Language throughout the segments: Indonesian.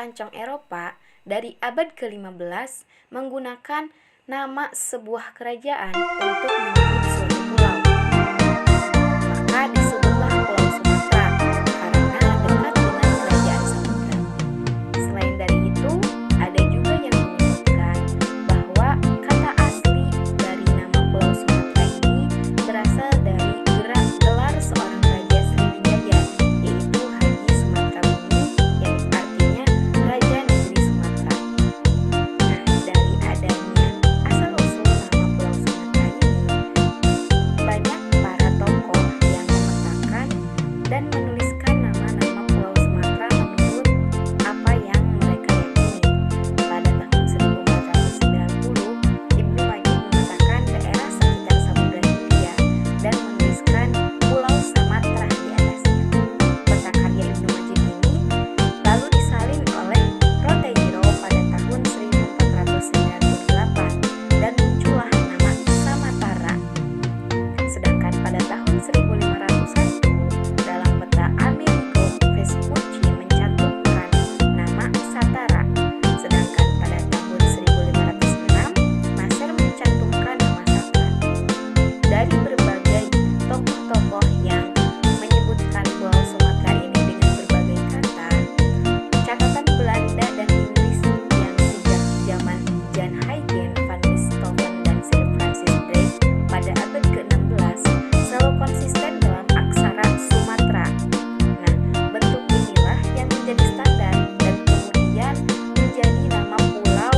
pelancong Eropa dari abad ke-15 menggunakan nama sebuah kerajaan untuk menyebut suatu pulau. Maka disebutlah Pulau Sumatera karena dekat dengan kerajaan Samudra. Selain dari itu, ada juga yang menyebutkan bahwa kata asli dari nama Pulau Sumatera ini berasal dari gelar seorang raja Sriwijaya, yaitu Haji Sumatra Bumi, yang artinya Raja Negeri Sumatera. Nah, dari adanya asal-usul nama Pulau Sumatera ini, banyak para tokoh yang memetakan dan menuliskan nama-nama Pulau Sumatera menurut apa yang mereka yakini. Pada tahun 1490, Ibnu Majid memetakan daerah sekitar Samudra Hindia dan menuliskan Pulau Sumatra di atasnya. Peta karya Ibnu Majid ini lalu disalin oleh Roteiro pada tahun 1498 dan muncullah nama Samatara. Sedangkan pada tahun 1501 dalam peta Amerigo Vespucci mencantumkan nama Satara. Sedangkan pada tahun 1506 Nasser mencantumkan nama Satra. Dari berbagai tokoh-tokoh yang menyebutkan Pulau Sumatera ini dengan berbagai kata, catatan Belanda dan Inggris yang sejak zaman Jan Huygens van Beethoven dan Sir Francis Drake pada abad ke-16 selalu konsisten dalam aksara Sumatera. Nah, bentuk inilah yang menjadi standar dan kemudian menjadi nama pulau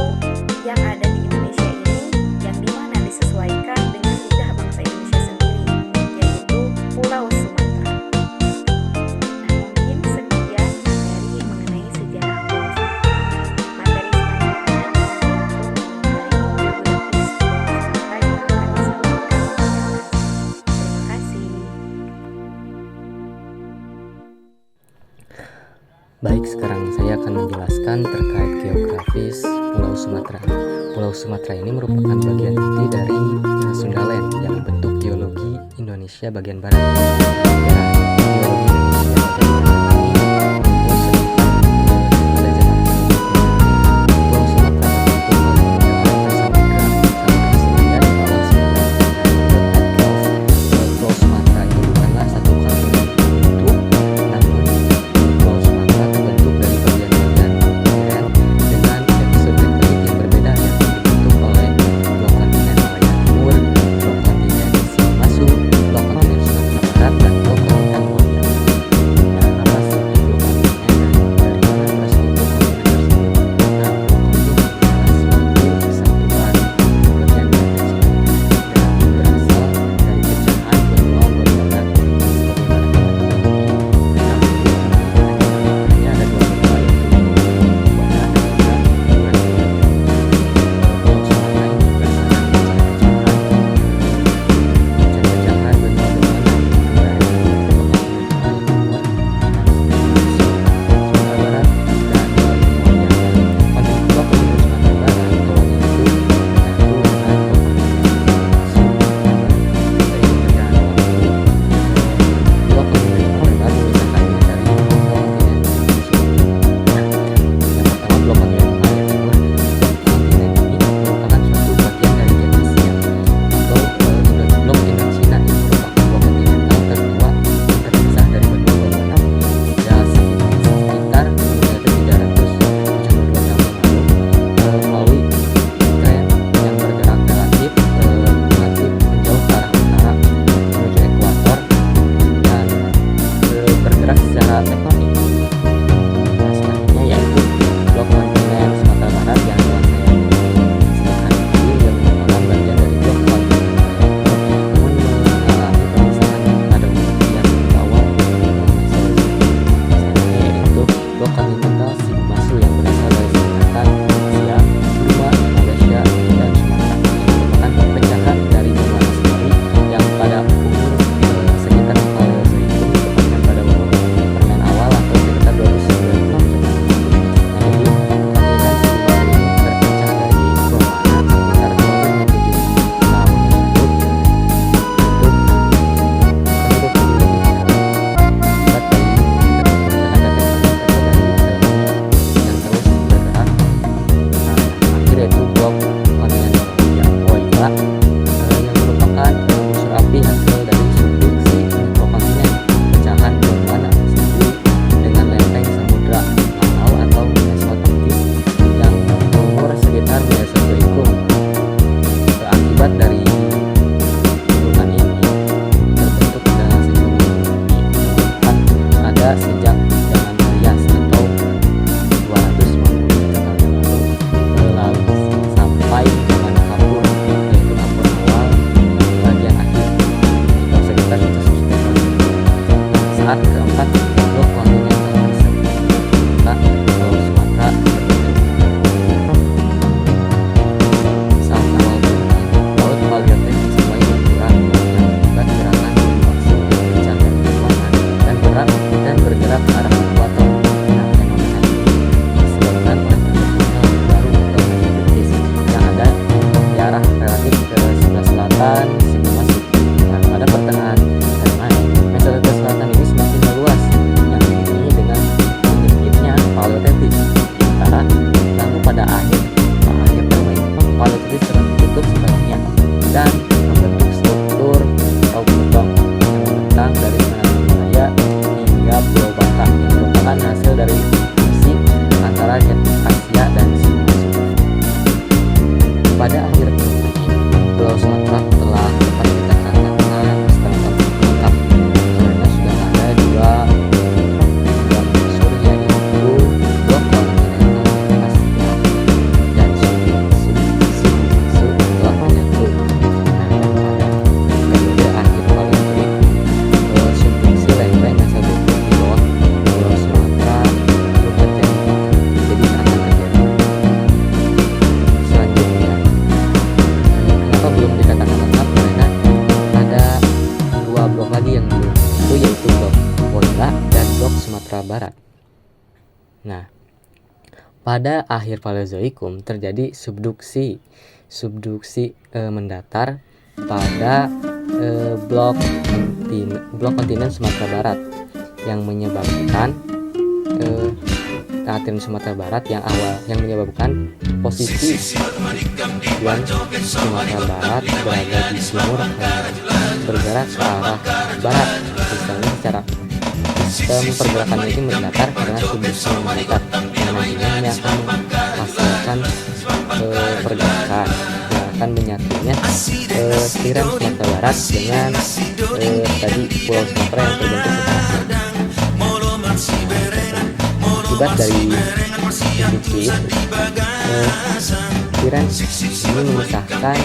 yang ada di Indonesia ini, yang dimana disesuaikan dengan lidah bangsa Indonesia sendiri, yaitu Pulau Sumatera. Nah, mungkin sekian materi mengenai sejarah Pulau Sumatera. Materi selanjutnya yaitu mengenai geografis Pulau Sumatera yang akan disampaikan oleh Mas. Terima kasih. Baik, sekarang saya akan menjelaskan terkait geografis Pulau Sumatera. Pulau Sumatera ini merupakan bagian inti dari Sundaland yang membentuk geologi Indonesia bagian barat. Ya, geologi Indonesia bagian barat ini rumput sekitar pada zaman Hindia. Pulau Sumatera terbentuk oleh perjalanan samudra Hindia di bawah Samudra Pulau Sumatera itu bukanlah satu kontinen utuh, namun Pulau Sumatera terbentuk dari bagian-bagian kontinen dengan episode tektonik yang berbeda, yang dibentuk oleh blok kontinen Malaya Timur, blok kontinen Simasuk, blok kontinen Sumatera Barat, dan blok kontinen Mongolia. dan segi masuk. Nah, pada pertengahan Jerman, metode ke selatan ini semakin meluas, yang diiringi dengan menyempitnya Paleolithic di utara. Lalu pada akhir Paleolithic telah ditutup sebaliknya dan membentuk struktur kaum beton yang membentang dari Semenanjung Malaya hingga Pulau Bangka, yang merupakan hasil dari fusi antara Asia dan segi masuk. Pada akhir Pulau Sumatera telah dapat dikatakan setengah lengkap karena sudah ada dua unsur, yaitu blok kontinental Asia dan subduksi telah menyatu. Nah, pada periode akhir Paleolithic, subduksi lempeng yang terbentuk di bawah Pulau Sumatera belum terjadi. Jadi akan terjadi selanjutnya. Kenapa belum dikatakan lengkap? Karena ada dua blok lagi yang belum, itu yaitu blok Woyla dan blok Sumatera Barat. Nah, pada akhir Paleozoikum terjadi subduksi mendatar pada blok kontinen Sumatera Barat yang menyebabkan kontinen Sumatera Barat yang menyebabkan posisi yang Sumatera Barat berada di timur bergerak ke arah barat. Misalnya secara sistem pergerakan ini mendatar karena subduksi yang mendatar, yang nantinya akan menghasilkan pergerakan yang akan menyatunya tiran Sumatera Barat dengan tadi Pulau Sumatera yang terbentuk sekarang. Akibat dari subduksi tiran ini memisahkan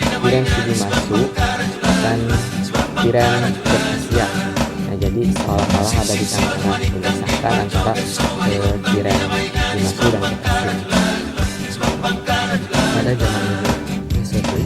tiran segi masuk dan tiran ke Asia. Nah, jadi seolah-olah ada di tengah-tengah memisahkan antara tiran segi masuk dan ke Asia. Pada zaman Mesozoik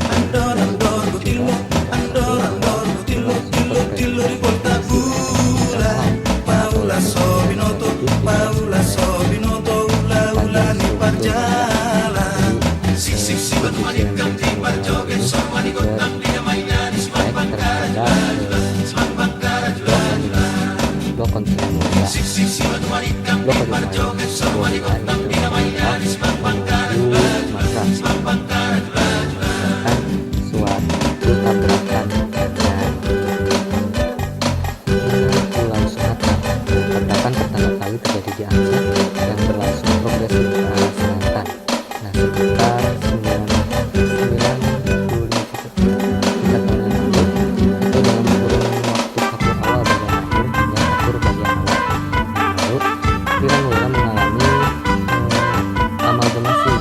blok kontinen suatu tabrakan dengan Pulau Sumatera. Tabrakan pertama kali terjadi di Aceh yang berlangsung progresif ke arah selatan. Nah, sekitar 95 tahun yang lalu, atau dalam kurun waktu kapur awal bagian akhir hingga kapur bagian awal. Lalu tiran Woyla mengalami amalgamasi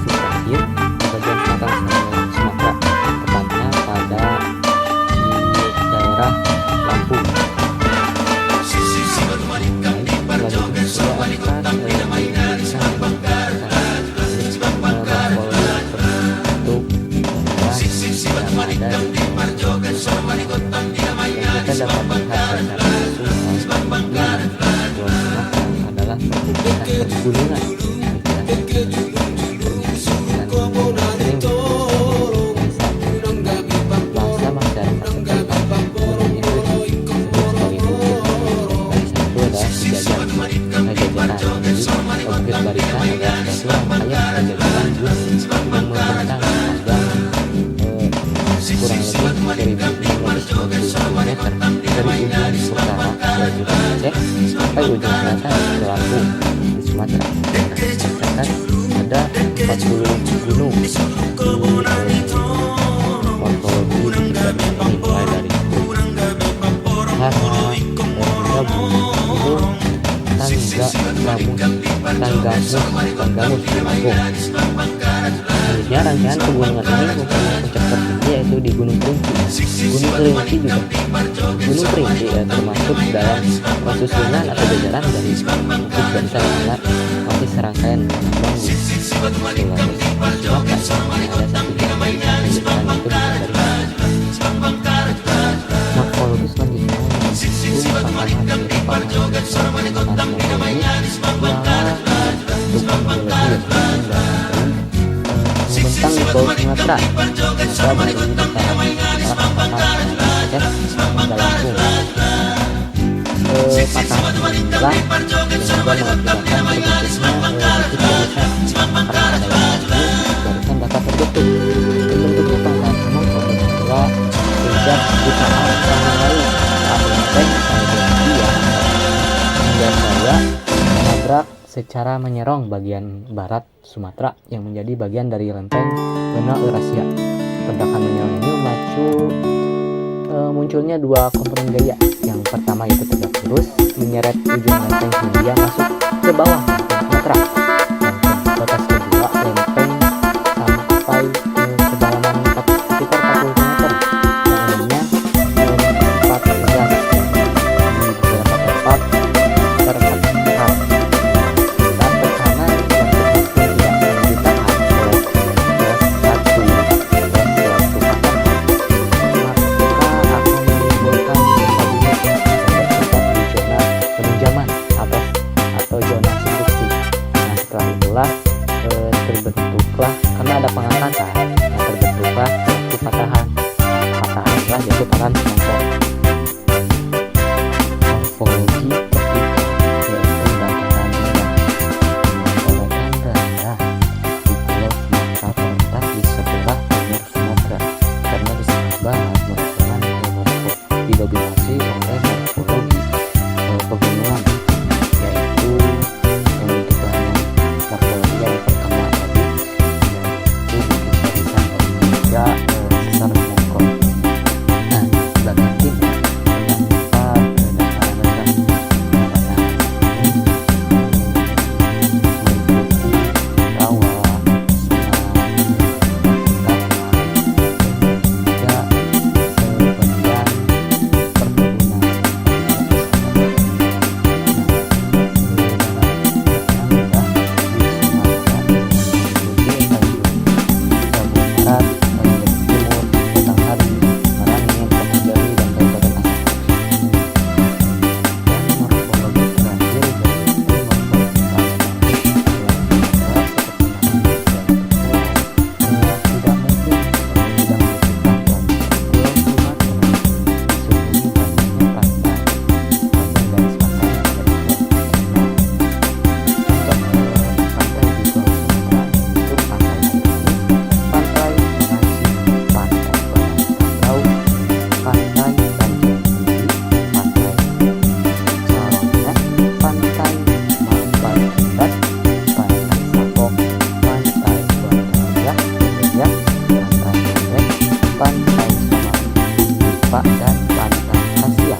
terakhir di bagian selatan Sumatera, tepatnya pada di daerah Lampung. Kita dapat melihat secara langsung adalah pergunungan sampai ujung selatan ke Lampung di Sumatera. Tercatat ada 40 gunung di morfologi ini, mulai dari Hara, Gunung Tanggamus di Lampung. Selanjutnya rangkaian pegunungan ini mempunyai puncak tertinggi yaitu di Gunung Kerinci termasuk dalam susunan atau jajaran dari Bukit Barisan karena masih serangkaian Sulawesi Sumatera. Ada satu morfologi selanjutnya membentang di Pulau Pulau Sumatera, juga dari dataran barat Aceh hingga Lampung. Patahan inilah yang juga mengakibatkan terbentuknya titik barisan karena ada yang barisan dapat terbentuk. Terbentuknya patahan umum apabila sejak jutaan tahun lalu saat lempeng Kaledonia hingga saya menabrak secara menyerong bagian barat Sumatera yang menjadi bagian dari lempeng benua Eurasia. Ledakan menyerong ini memacu munculnya dua komponen gaya. Yang pertama yaitu tegak lurus menyeret ujung lempeng hingga masuk ke bawah lempeng Sumatera. Dan batas kedua lempeng sampai ke kedalaman sekitar 40 meter yang umumnya 4 derajat di beberapa tempat tersekat. Dan tekanan yang tersebut tidak ditahan oleh satu terbentuklah karena ada pengangkatan terbentuklah satu patahan yaitu patahan semangkok. Morfologi yaitu dataran rendah di Pulau Sumatera terletak di sebelah timur Sumatera karena di sebelah barat merupakan didominasi oleh morfologi pegunungan yaitu membentuk banyak morfologi yang pertama tadi yaitu bentuk barisan dan juga sesar semongkol. Nah, bagian timur terdapat dataran rendah pada ini meliputi rawa, sungai, taman, dan juga sebagian perkebunan. Dan pantai Asia.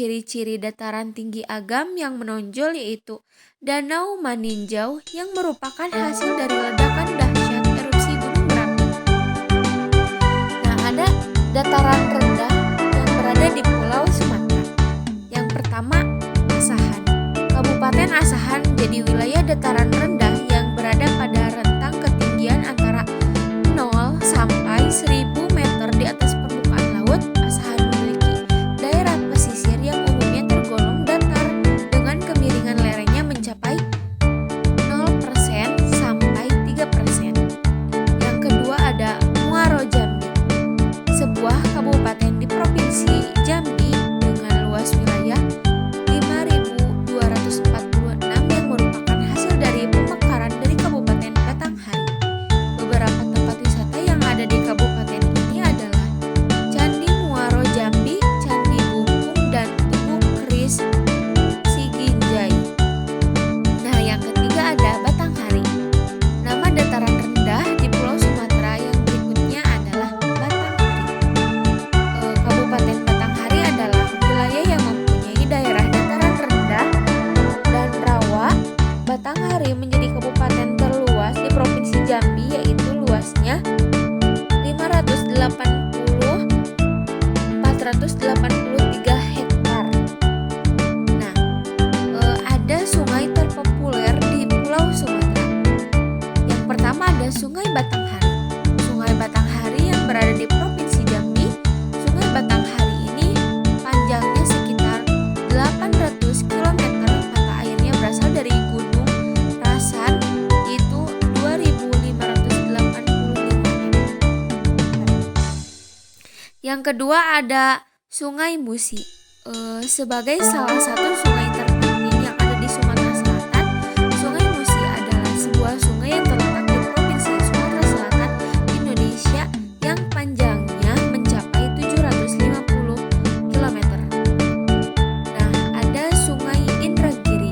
ciri-ciri dataran tinggi Agam yang menonjol yaitu Danau Maninjau yang merupakan hasil dari ledakan dahsyat erupsi gunung berapi. Nah, ada dataran rendah yang berada di Pulau Sumatera. Yang pertama, Asahan. Kabupaten Asahan jadi wilayah dataran rendah yang berada pada rentang ketinggian antara 0 sampai 1000 meter di atas permukaan laut. Asahan memiliki daerah pesisir yang umumnya tergolong datar dengan kemiringan lerengnya mencapai 0% sampai 3%. Yang kedua ada Muaro Jambi, sebuah kabupaten di Provinsi Jambi dengan luas wilayah 5.246 yang merupakan hasil dari pemekaran dari Kabupaten Batanghari. Beberapa tempat wisata yang ada di kabupaten ini adalah Candi Muaro Jambi, Candi Bumbung, dan Tugu Keris Siginjai. Nah, yang ketiga ada Batanghari. Nama dataran rendah di Pulau Sumatera yang berikutnya adalah Batanghari. Kabupaten Batanghari adalah wilayah yang mempunyai daerah dataran rendah dan rawa. Batanghari menjadi kabupaten terluas di Provinsi Jambi yaitu luasnya 580.483 hektar. Nah, ada sungai terpopuler di Pulau Sumatera. Yang pertama ada Sungai Batanghari. Sungai Batanghari yang berada di Provinsi Jambi. Sungai Batanghari ini panjangnya sekitar 800 km. Mata airnya berasal dari Gunung Rasan, yaitu 2.585 meter. Yang kedua ada Sungai Musi. Sebagai salah satu sungai terpenting yang ada di Sumatera Selatan, Sungai Musi adalah sebuah sungai yang terletak di Provinsi Sumatera Selatan, Indonesia, yang panjangnya mencapai 750 km. Nah, ada Sungai Indragiri.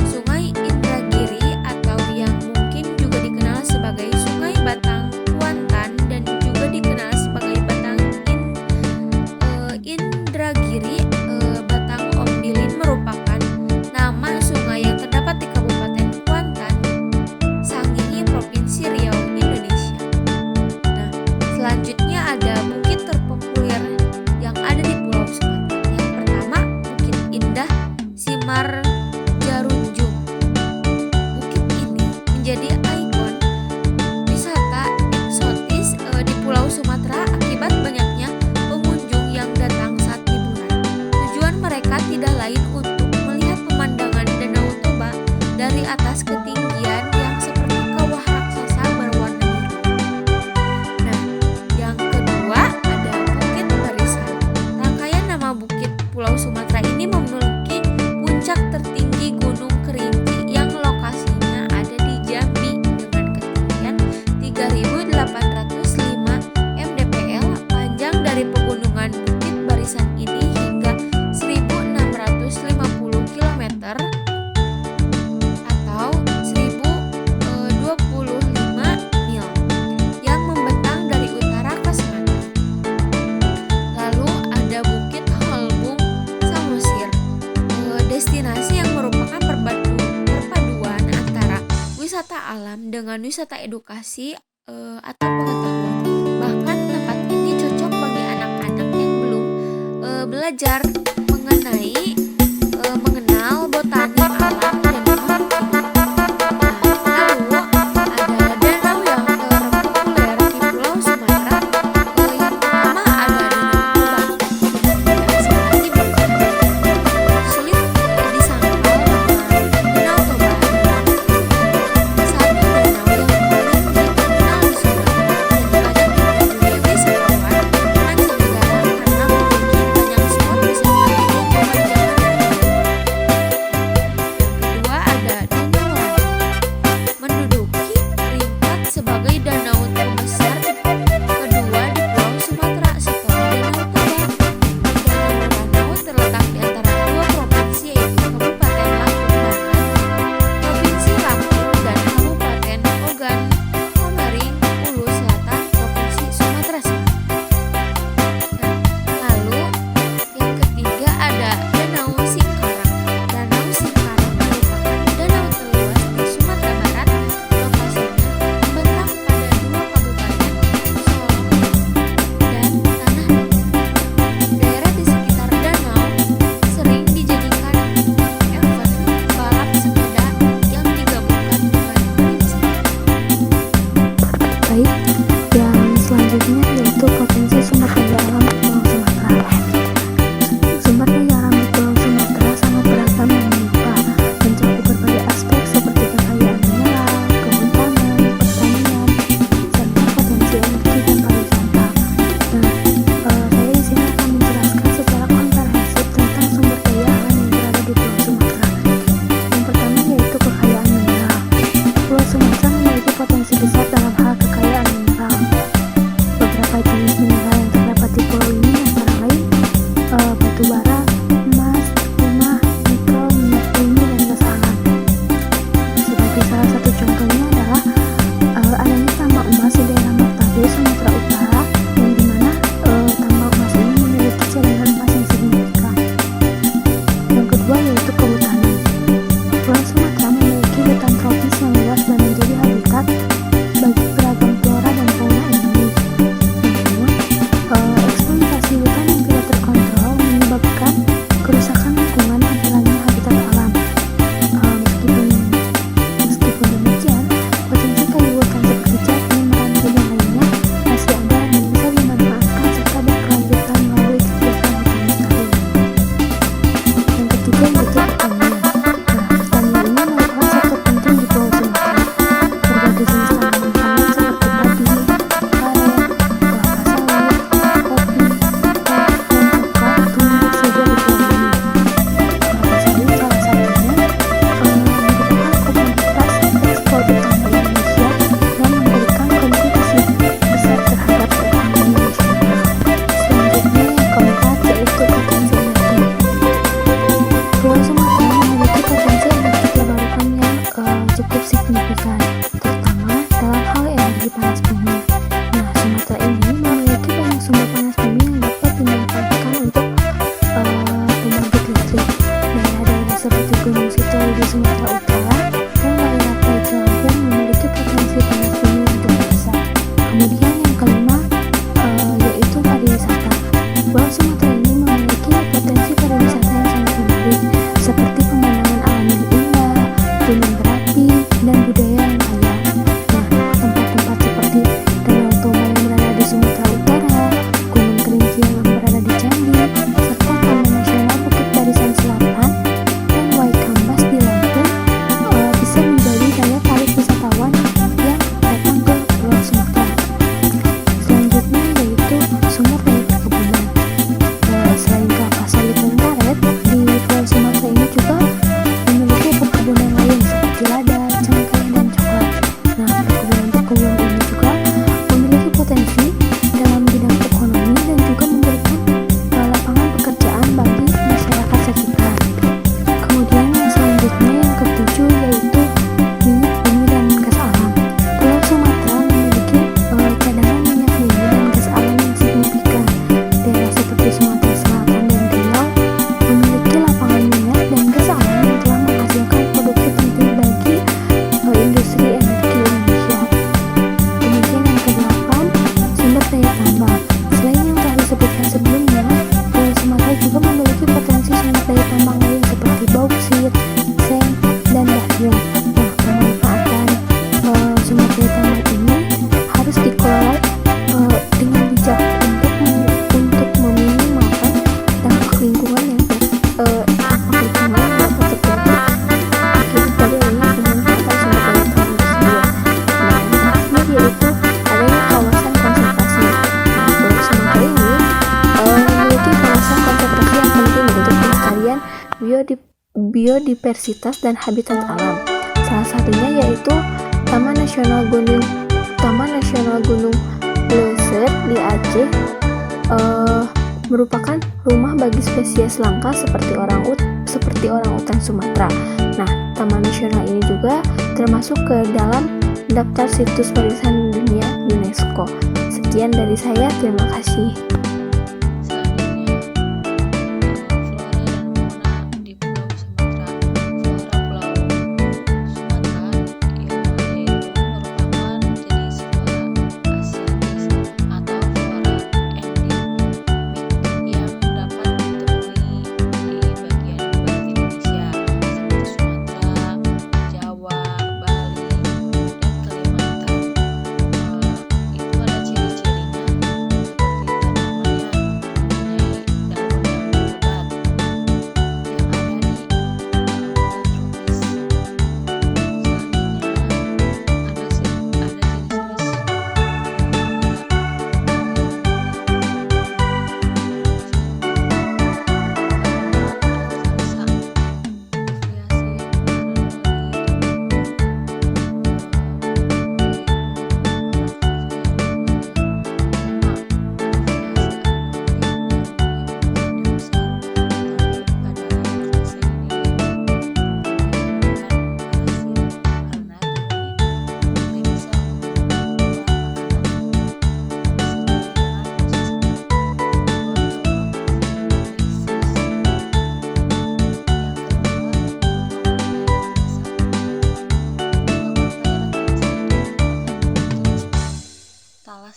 Sungai Indragiri atau yang mungkin juga dikenal sebagai Sungai Batang Kuantan dan juga dikenal sebagai Indragiri Batang Ombilin merupakan nama sungai yang terdapat di Kabupaten Kuantan, Sangihe, Provinsi Riau, Indonesia. Nah, selanjutnya ada bukit terpopuler yang ada di Pulau Sumatera. Yang pertama, Bukit Indah Simarjarunjung. Bukit ini menjadi ikon wisata eksotis di Pulau Sumatera akibat banyaknya pengunjung yang datang saat liburan. Tujuan mereka tidak lain untuk melihat pemandangan Danau Toba dari atas ketinggian yang seperti kawah raksasa berwarna biru. Nah, yang kedua ada Bukit Barisan. Rangkaian nama bukit Pulau Sumatera ini memiliki puncak tertinggi Gunung Kerinci yang lokasinya ada di Jambi dengan ketinggian 3.805 mdpl. Panjang dari pegunungan Bukit Barisan ini hingga 1.650 km atau 1.025 mil yang membentang dari utara ke selatan. Lalu ada Bukit Holbung Samosir, destinasi yang merupakan perpaduan antara wisata alam dengan wisata edukasi atau pengetahuan. Bahkan tempat ini cocok bagi anak-anak yang belum belajar mengenal botani alam dan makhluk hidup. Lalu ada danau yang terpopuler di Pulau Sumatera. Yang pertama ada Danau Toba. Dan selagi bukan sulit disangkal bahwa Danau Toba adalah satu danau yang paling dikenal di Sumatera dan banyak dikunjungi wisatawan mancanegara karena memiliki banyak spot wisata Baik, yang selanjutnya yaitu potensi sumber daya alam di Pulau Sumatera. Sumber daya alam di Pulau Sumatera sangat beragam dan melimpah, mencakup berbagai aspek seperti kekayaan mineral, kehutanan, pertanian, serta potensi energi dan pariwisata. Saya di sini akan menjelaskan secara komprehensif tentang sumber daya alam yang berada di Pulau Sumatera. Yang pertama yaitu kekayaan mineral. Pulau Sumatera memiliki potensi besar dalam hal kekayaan mineral. Beberapa jenis mineral yang terdapat di pulau ini antara lain batu bara, emas, timah, nikel, minyak bumi, dan gas alam. Sebagai salah satu contohnya adalah adanya tambang emas di daerah Martabe, Sumatera Utara, yang dimana tambang emas ini memiliki cadangan emas yang signifikan. Yang kedua yaitu kehutanan. Pulau Sumatera memiliki hutan tropis yang luas dan menjadi habitat bagi beragam flora dan fauna endemik. Namun, eksploitasi hutan yang tidak terkontrol menyebabkan kerusakan lingkungan dan hilangnya habitat alam. Meskipun demikian, potensi kayu hutan seperti jati, meranti, dan lainnya masih ada dan bisa dimanfaatkan serta berkelanjutan melalui kegiatan hutan lestari. Yang ketiga yaitu pertanian. Pertanian ini merupakan sektor penting di Pulau Sumatera. Berbagai jenis tanaman pangan seperti padi, karet, kelapa sawit, kopi, teh, dan coklat tumbuh subur di pulau ini. Kelapa sawit salah satunya merupakan komoditas ekspor utama Indonesia dan memberikan kontribusi besar terhadap perekonomian nasional. Selanjutnya yang keempat yaitu potensi energi. Pulau Sumatera memiliki potensi energi terbarukan yang cukup signifikan, terutama dalam hal energi panas bumi. Nah, Sumatera ini memiliki banyak sumber panas bumi yang dapat dimanfaatkan untuk pembangkit listrik. Daerah-daerah seperti Gunung Sitoli di Sumatera Utara dan Wairata di Lampung memiliki potensi panas bumi yang cukup besar. Kemudian yang kelima yaitu pariwisata. Pulau Sumatera ini memiliki potensi pariwisata yang sangat menarik, seperti pemandangan alam yang indah, gunung berapi, dan budaya yang kaya. Nah, tempat-tempat seperti Danau Toba yang berada di Sumatera Utara, Gunung Kerinci yang berada di Jambi, serta Taman Nasional Bukit Barisan Selatan dan Waikambas di Lampung bisa menjadi daya tarik wisatawan yang datang ke Pulau Sumatera. Selanjutnya yaitu sumber daya perkebunan. Selain kelapa sawit dan karet, di Pulau Sumatera ini juga memiliki perkebunan lain seperti lada, cengkeh, dan coklat. Nah, perkebunan ini juga memiliki potensi dalam bidang ekonomi dan juga memberikan lapangan pekerjaan bagi masyarakat sekitar. Kemudian yang selanjutnya yang ketujuh yaitu minyak bumi dan gas alam. Pulau Sumatera memiliki cadangan minyak bumi dan gas alam yang signifikan. Daerah seperti Sumatera Selatan dan Riau memiliki lapangan minyak dan gas alam yang telah menghasilkan produksi penting bagi industri energi Indonesia. Kemudian yang kedelapan, sumber daya tambang. Selain yang telah disebutkan sebelumnya, Pulau Sumatera juga memiliki potensi sumber daya tambang lain seperti bauksit, seng, dan barium. Nah, pemanfaatan sumber daya tambang ini harus dikelola dengan bijak untuk meminimalkan dampak lingkungan yang dapat terjadi akibat dari adanya pemanfaatan sumber daya tambang tersebut. Nah, yang terakhir yaitu adanya kawasan konservasi. Nah, Pulau Sumatera ini memiliki kawasan konservasi yang penting untuk pelestarian biodiversitas dan habitat alam. Salah satunya yaitu Taman Nasional Gunung Leuser di Aceh merupakan rumah bagi spesies langka seperti orang utan Sumatera. Nah, Taman Nasional ini juga termasuk ke dalam daftar situs warisan dunia UNESCO. Sekian dari saya, terima kasih.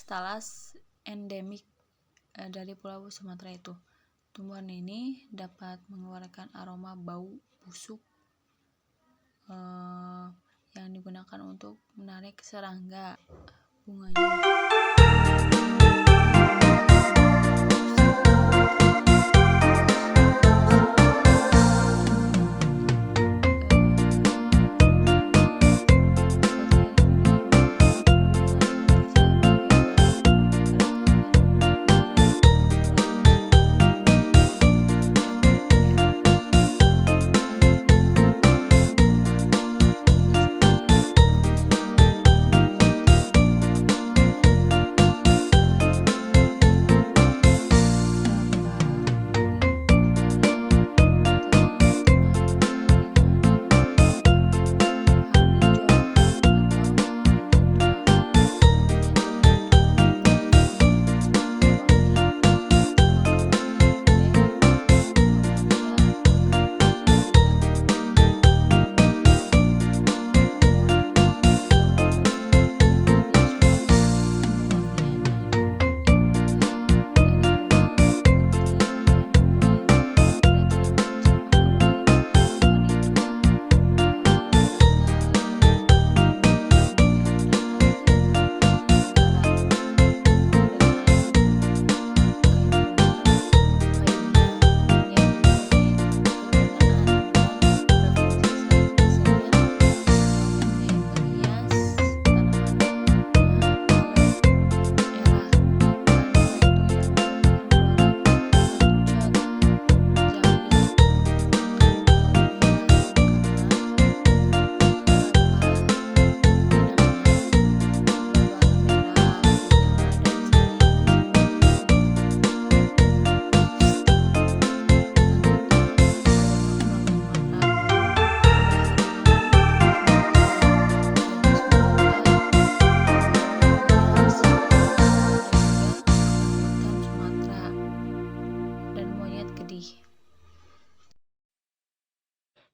talas endemik dari Pulau Sumatera itu. Tumbuhan ini dapat mengeluarkan aroma bau busuk yang digunakan untuk menarik serangga. Bunganya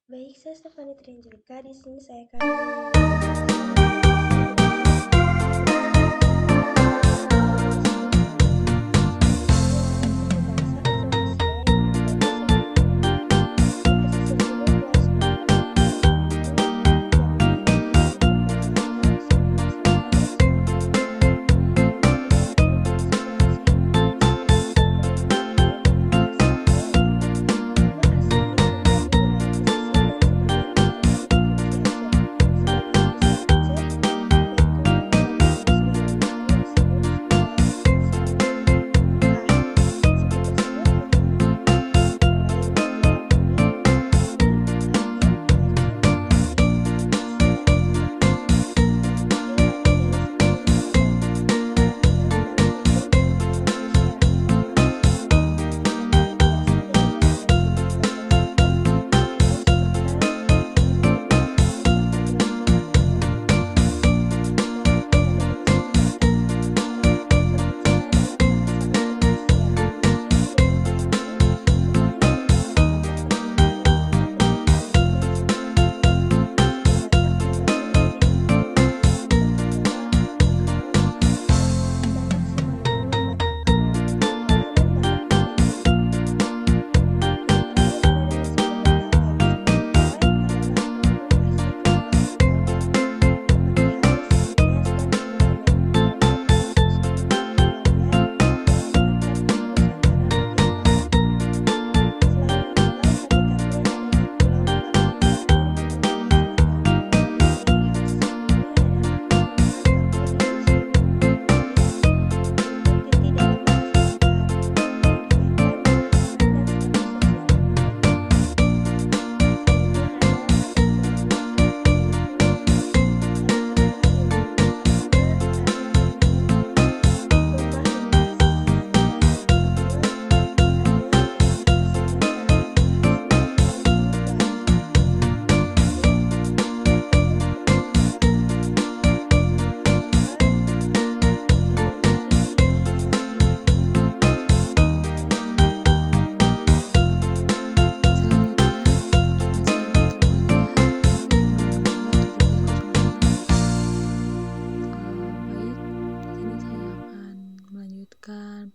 Baik, saya Stefani Triangelika. Di sini saya akan melestarikan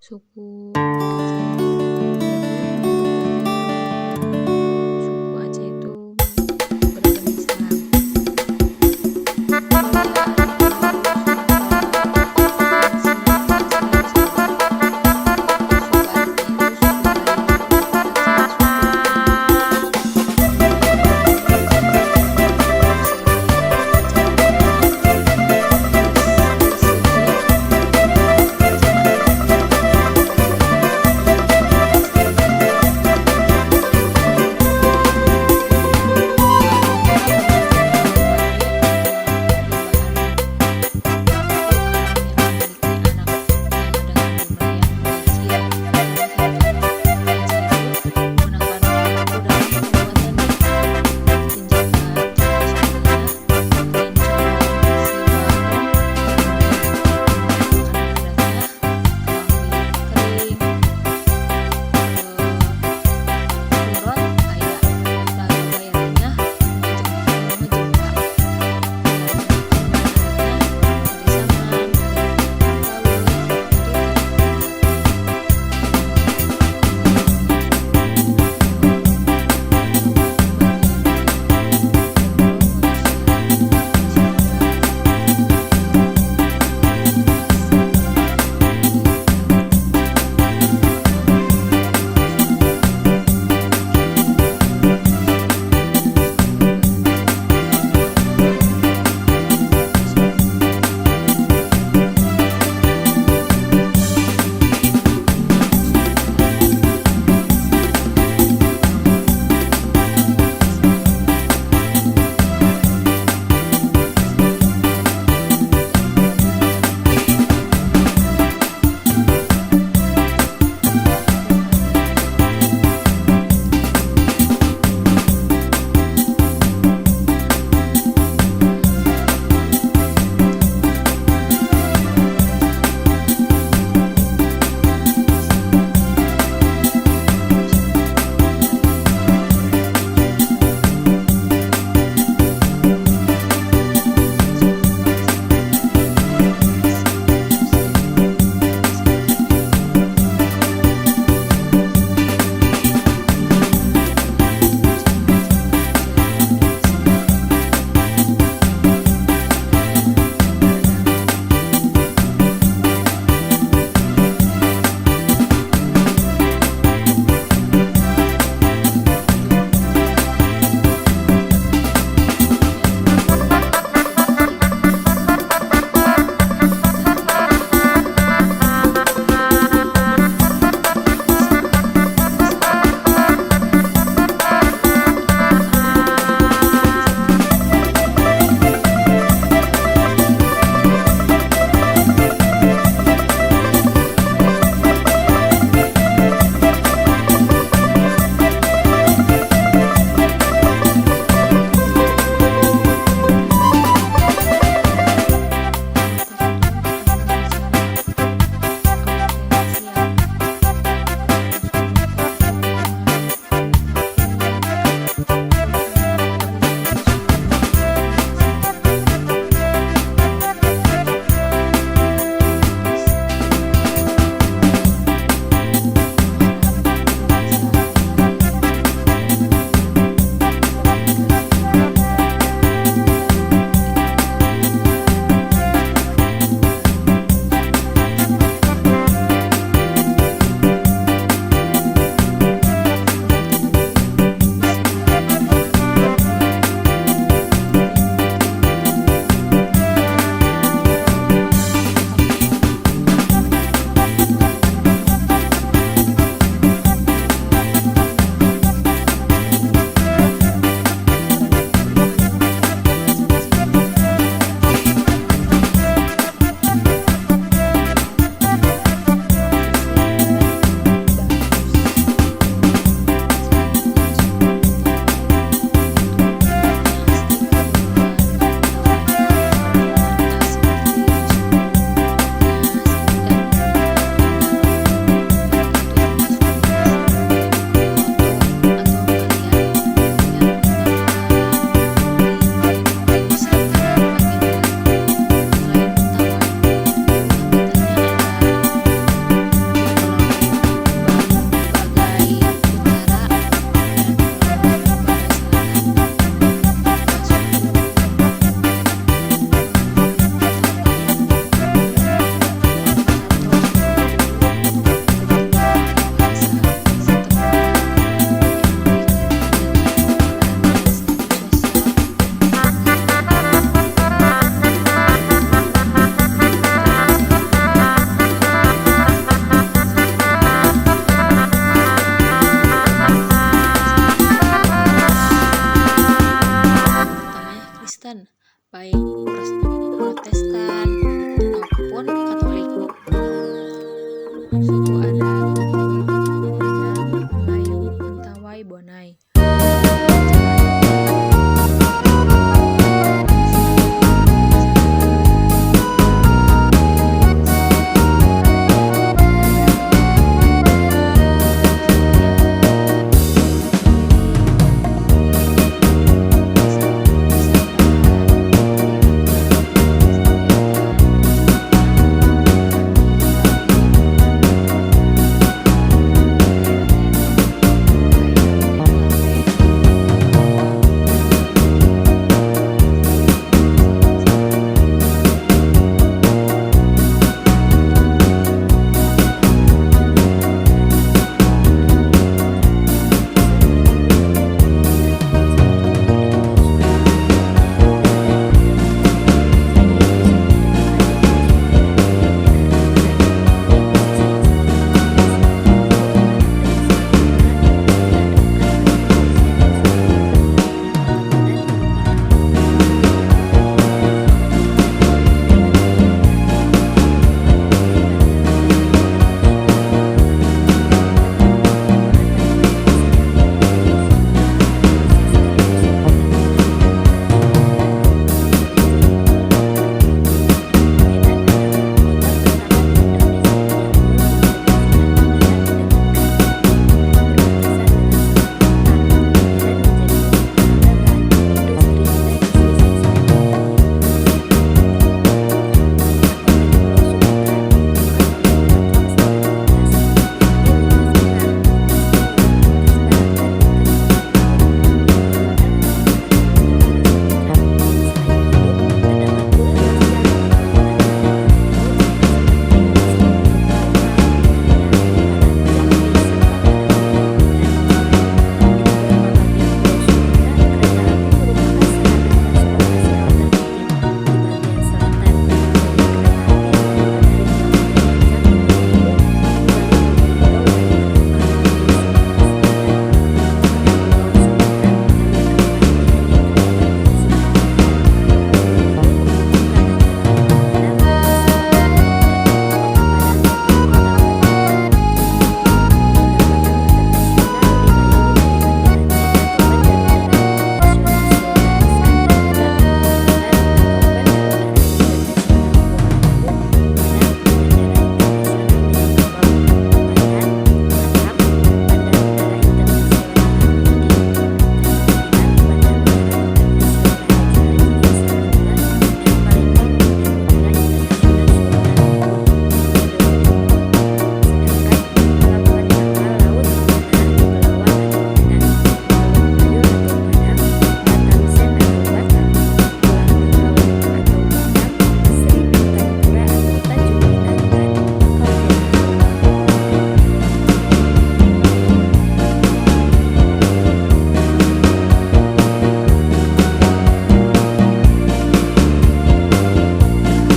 suku saya